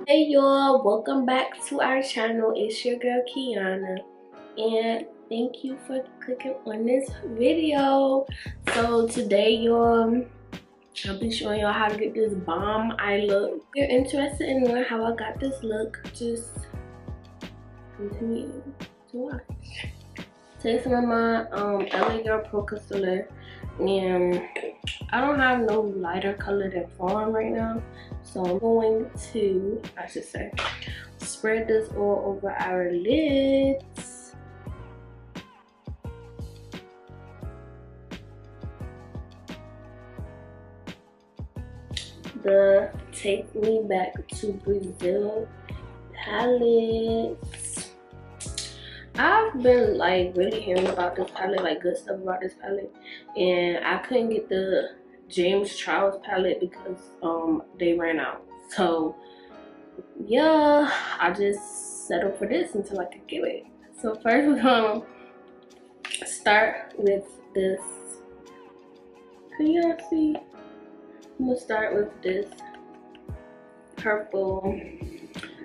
Hey y'all, welcome back to our channel. It's your girl Kiana, and thank you for clicking on this video. So today y'all, I'll be showing y'all how to get this bomb eye look. If you're interested in knowing how I got this look, just continue to watch. Take some of my LA Girl Pro Concealer, and I don't have no lighter color than fawn right now, so I'm going to, spread this all over our lids. The Take Me Back to Brazil palettes. I've been like really hearing about this palette, like good stuff about this palette, and I couldn't get the James Charles palette because they ran out. So yeah, I just settled for this until I could get it. So first we're gonna start with this. Can y'all see? I'm gonna start with this purple,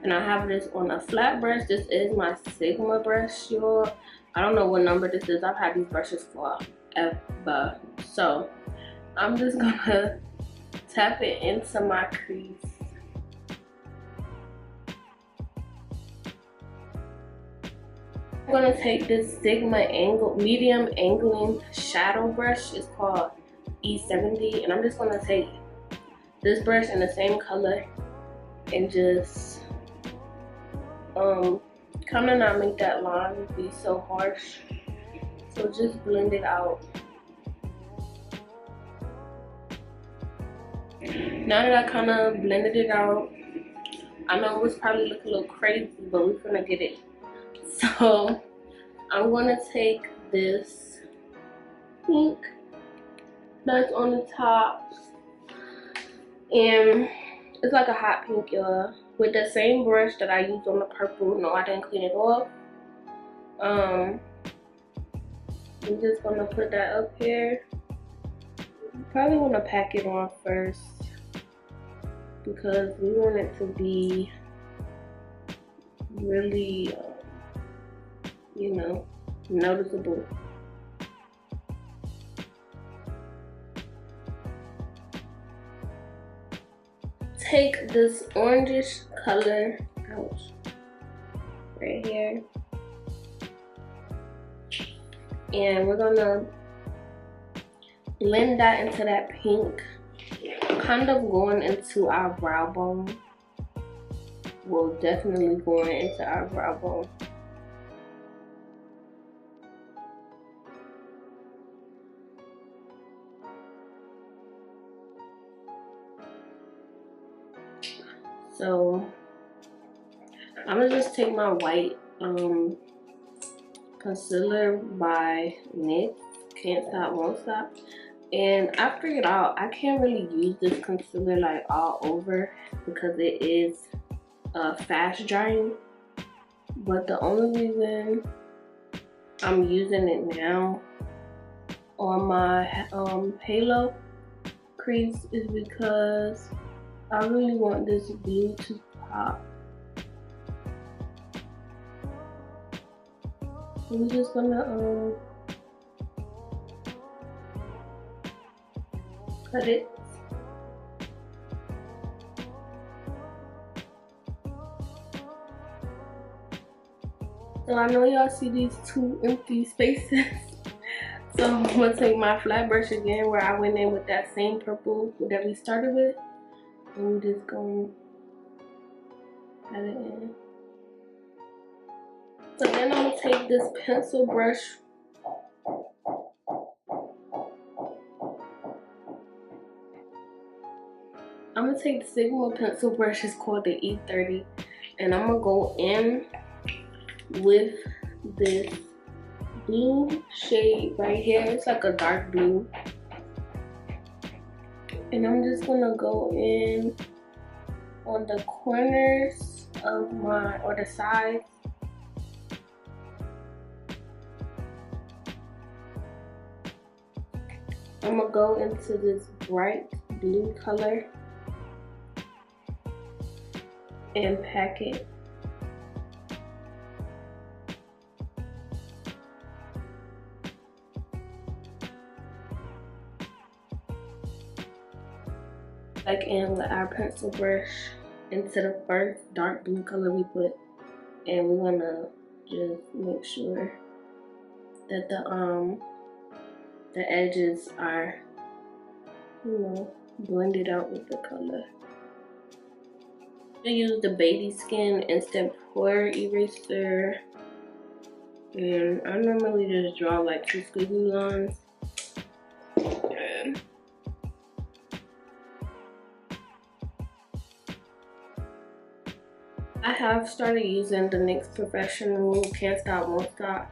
and I have this on a flat brush. This is my Sigma brush, y'all. I don't know what number this is. I've had these brushes for ever. So I'm just gonna tap it into my crease. I'm gonna take this Sigma medium angling shadow brush. It's called E70, and I'm just gonna take this brush in the same color and just kind of not make that line be so harsh. So just blend it out. Now that I kind of blended it out, I know it was probably looking a little crazy, but we're gonna get it. So I'm gonna take this pink that's on the top, and it's like a hot pink, y'all, with the same brush that I used on the purple. No, I didn't clean it off. I'm just gonna put that up here. You probably want to pack it on first because we want it to be really you know, noticeable. Take this orangish color, ouch, right here, and we're gonna blend that into that pink, kind of going into our brow bone. Well, definitely going into our brow bone. So I'm gonna just take my white concealer by NYX, Can't Stop, Won't Stop, and I figured out I can't really use this concealer like all over because it is fast drying. But the only reason I'm using it now on my halo crease is because I really want this blue to pop. I'm just gonna cut it. So I know y'all see these two empty spaces. So I'm gonna take my flat brush again where I went in with that same purple that we started with, and we just gonna add it in. So then I'm gonna take this pencil brush. I'm gonna take the Sigma pencil brush, it's called the E30, and I'm gonna go in with this blue shade right here. It's like a dark blue, and I'm just gonna go in on the corners of my, or the sides. I'm gonna go into this bright blue color and pack it. Back in with our pencil brush into the first dark blue color we put, and we want to just make sure that the edges are, you know, blended out with the color. I use the baby skin instant pour eraser, and I normally just draw like 2 squiggly lines. I have started using the NYX Professional Can't Stop Won't Stop,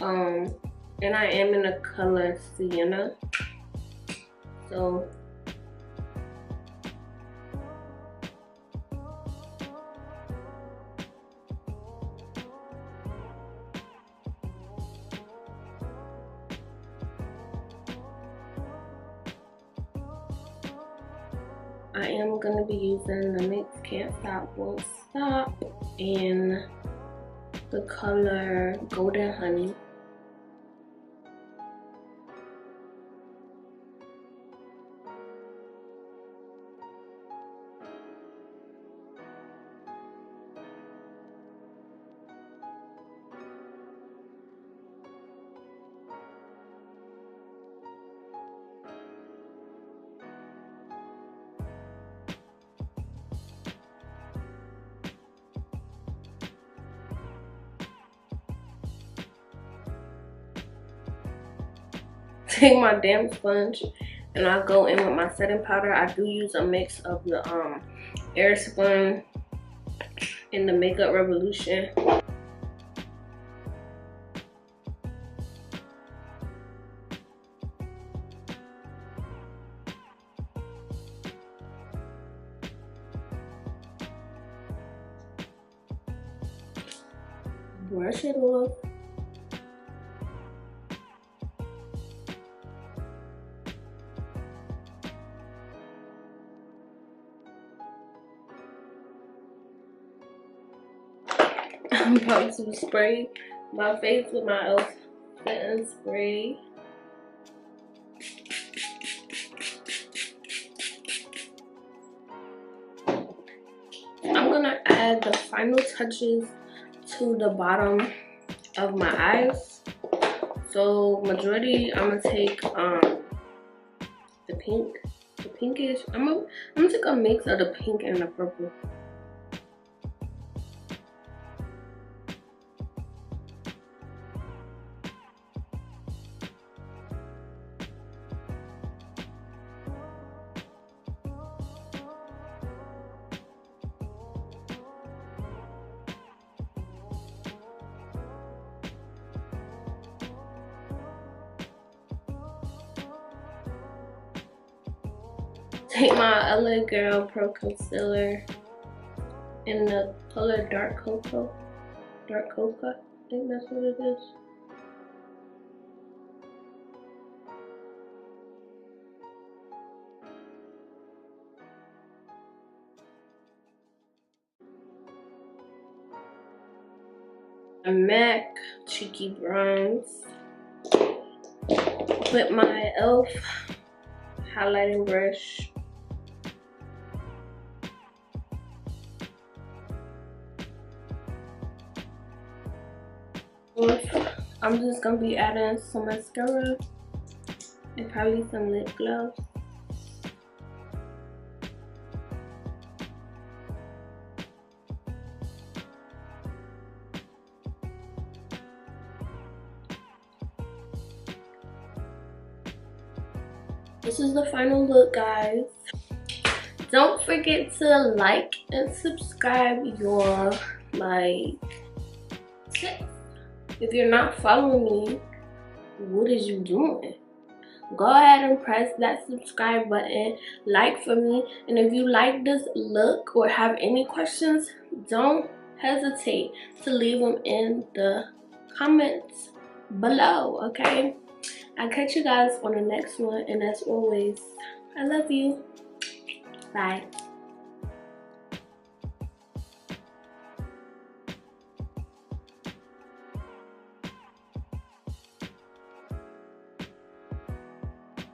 and I am in the color Sienna, so I am going to be using the NYX Can't Stop Won't Stop in the color Golden Honey. Take my damn sponge and I go in with my setting powder. I do use a mix of the Air Spun and the Makeup Revolution. Brush it off. I'm about to spray my face with my e.l.f. setting spray. I'm gonna add the final touches to the bottom of my eyes. So majority, I'm gonna take the pinkish. I'm gonna take a mix of the pink and the purple. Take my LA Girl Pro Concealer in the color Dark Cocoa. Dark Cocoa, I think that's what it is. A MAC Cheeky Bronze with my e.l.f. highlighting brush. I'm just gonna be adding some mascara and probably some lip gloss. This is the final look, guys. Don't forget to like and subscribe, your tips. If you're not following me, what is you doing? Go ahead and press that subscribe button, like for me, and if you like this look or have any questions, don't hesitate to leave them in the comments below, okay? I'll catch you guys on the next one, and as always, I love you. Bye.